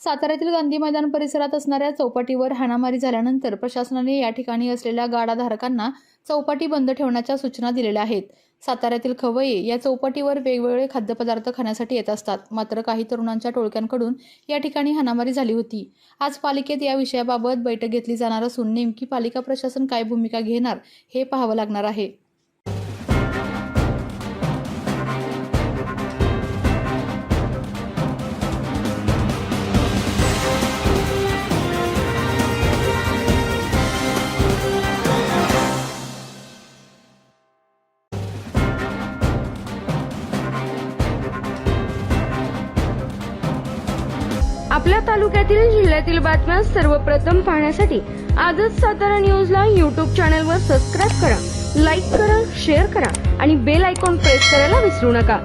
साताऱ्यातील गांधी मैदान परिसरात असणाऱ्या चौपाटीवर हाणामारी झाल्यानंतर प्रशासनाने या ठिकाणी असलेल्या गाडाधारकांना चौपाटी बंद ठेवण्याच्या सूचना दिलेल्या आहेत। साताऱ्यातील खवय्ये या चौपाटीवर वेगवेगळे खाद्यपदार्थ खाण्यासाठी येत असतात, मात्र काही तरुणांच्या टोळक्यांकडून या ठिकाणी हाणामारी झाली होती। आज पालिकेत या विषयाबाबत बैठक घेतली जाणार असून नेमकी पालिका प्रशासन काय भूमिका घेणार हे पाहावं लागणार आहे। आपल्या तालुक्यातील जिल्ह्यातील बातम्या सर्वप्रथम पाहण्यासाठी आजच सातारा न्यूजला YouTube चॅनलवर सबस्क्राईब करा, लाईक करा, शेअर करा आणि बेल आयकॉन प्रेस करायला विसरू नका।